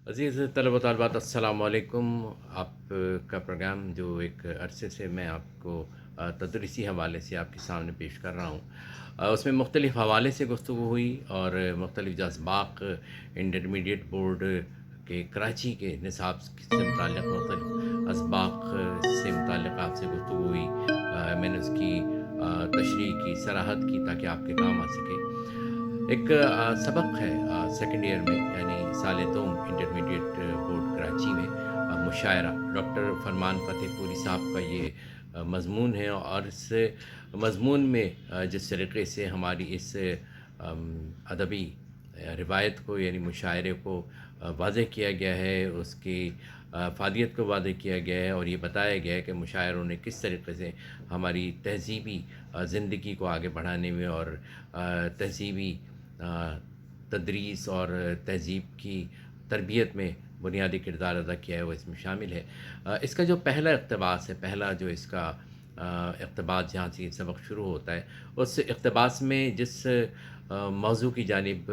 अज़ीज़ तलबा तलबात अस्सलाम वालेकुम। आप का प्रोग्राम जो एक अरसे से मैं आपको तदरीसी हवाले से आपके सामने पेश कर रहा हूँ, उसमें मुख्तलिफ़ हवाले से गुफ्तगू हुई और मुख्तलिफ़ जज़्बाक इंटरमीडिएट बोर्ड के कराची के निसाब से मुताल्लिक़ मुख्तलिफ़ असबाक से मुताल्लिक़ आपसे गुफ्तगू हुई। मैंने उसकी तशरीह की, सराहत की ताकि आपके काम आ सके। एक सबक है सेकंड ईयर में यानी साल दोम इंटरमीडिएट बोर्ड कराची में मुशायरा डॉक्टर फरमान फ़तेहपुरी साहब का ये मज़मून है और इस मज़मून में जिस तरीके से हमारी इस अदबी रिवायत को यानी मुशायरे को वाज़ेह किया गया है, उसकी फ़ादियत को वाज़ेह किया गया है और ये बताया गया है कि मुशायरों ने किस तरीके से हमारी तहज़ीबी ज़िंदगी को आगे बढ़ाने में और तहज़ीबी अ, तदरीस और तहज़ीब की तरबियत में बुनियादी किरदार अदा किया है, वो इसमें शामिल है। इसका जो पहला इक़्तिबास है, पहला जो इसका इक़्तिबास जहाँ से ये सबक शुरू होता है, उस इक़्तिबास में जिस मौज़ू की जानिब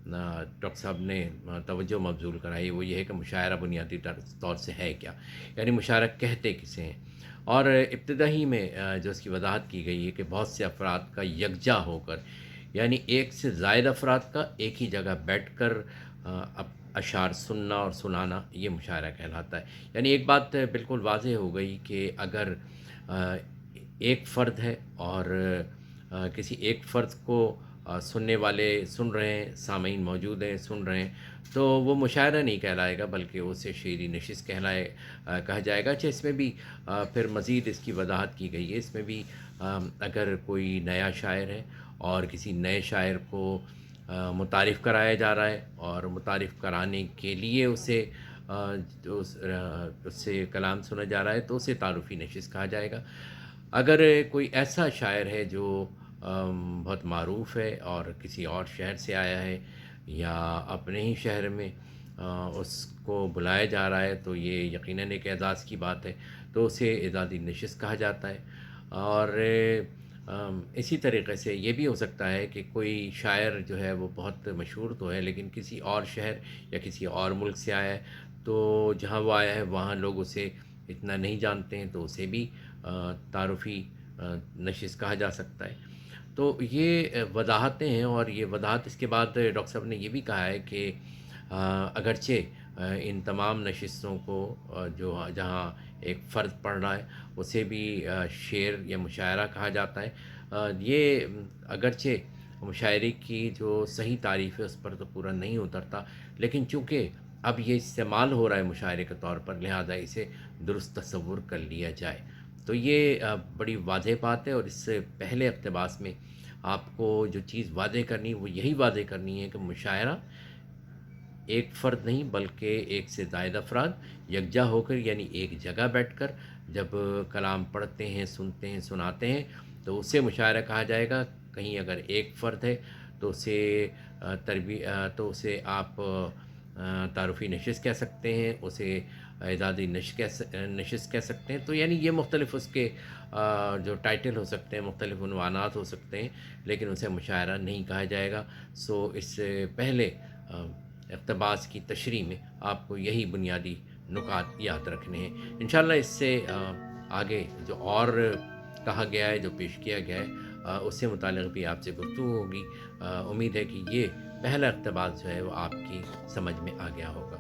डॉक्टर साहब ने तवज्जो मबज़ूल कराई, वो ये है कि मुशायरा बुनियादी तौर से है क्या? यानी मुशायरा कहते किसे हैं? और इब्तिदा ही में जो इसकी वज़ाहत की गई है कि बहुत से अफ़राद का यकजा होकर यानी एक से ज़ायद अफ़राद का एक ही जगह बैठकर अशार सुनना और सुनाना ये मुशायरा कहलाता है। यानी एक बात बिल्कुल वाज़ेह हो गई कि अगर अ, एक फ़र्द है और किसी एक फ़र्द को सुनने वाले सुन रहे हैं, सामीन मौजूद हैं, सुन रहे हैं, तो वो मुशायरा नहीं कहलाएगा बल्कि उसे शेरी नशिस्त कहा जाएगा। अच्छा, इसमें भी फिर मज़ीद इसकी वज़ाहत की गई है। इसमें भी अगर कोई नया शायर है और किसी नए शायर को मुतारिफ़ कराया जा रहा है और मुतारिफ़ कराने के लिए उसे उससे कलाम सुना जा रहा है तो उसे तारुफ़ी नशिस्त कहा जाएगा। अगर कोई ऐसा शायर है जो बहुत मारूफ़ है और किसी और शहर से आया है या अपने ही शहर में उसको बुलाया जा रहा है तो ये यकीनन एक एज़ाज़ की बात है, तो उसे एज़ाज़ी नशिस्त कहा जाता है। और इसी तरीक़े से ये भी हो सकता है कि कोई शायर जो है वो बहुत मशहूर तो है लेकिन किसी और शहर या किसी और मुल्क से आया है, तो जहाँ वो आया है वहाँ लोग उसे इतना नहीं जानते हैं तो उसे भी तारुफ़ी नशिस्त कहा जा सकता है। तो ये वज़ाहतें हैं और ये वज़ाहत इसके बाद डॉक्टर साहब ने ये भी कहा है कि अगरचे इन तमाम नशिस्तों को जो जहाँ एक फ़र्द पढ़ रहा है उसे भी शेर या मुशायरा कहा जाता है। ये अगरचे मुशायरे की जो सही तारीफ़ है उस पर तो पूरा नहीं उतरता, लेकिन चूँकि अब ये इस्तेमाल हो रहा है मुशायरे के तौर पर, लिहाज़ा इसे दुरुस्त तसव्वुर कर लिया जाए। तो ये बड़ी वाज़ेह बात है और इससे पहले इक़्तिबास में आपको जो चीज़ वाज़ेह करनी है वो यही वाज़ेह करनी है कि मुशायरा एक फ़र्द नहीं बल्कि एक से ज़ायद अफ़राद यकजा होकर यानी एक जगह बैठकर जब कलाम पढ़ते हैं, सुनते हैं, सुनाते हैं तो उसे मुशायरा कहा जाएगा। कहीं अगर एक फ़र्द है तो उसे आप तारुफ़ी नशिस्त कह सकते हैं, उसे एज़ाज़ी नशिस्त कह सकते हैं। तो यानी ये मुख्तलिफ़ उसके जो टाइटल हो सकते हैं, मुख्तलिफ़ उन्वानात हो सकते हैं, लेकिन उसे मुशायरा नहीं कहा जाएगा। सो इससे पहले इक़्तिबास की तशरीह में आपको यही बुनियादी नुकात याद रखने हैं। इंशाअल्लाह इससे आगे जो और कहा गया है, जो पेश किया गया है उससे मुताल्लिक़ भी आपसे गुफ्तगू होगी। उम्मीद है कि ये पहला इक़्तिबास जो है वो आपकी समझ में आ गया होगा।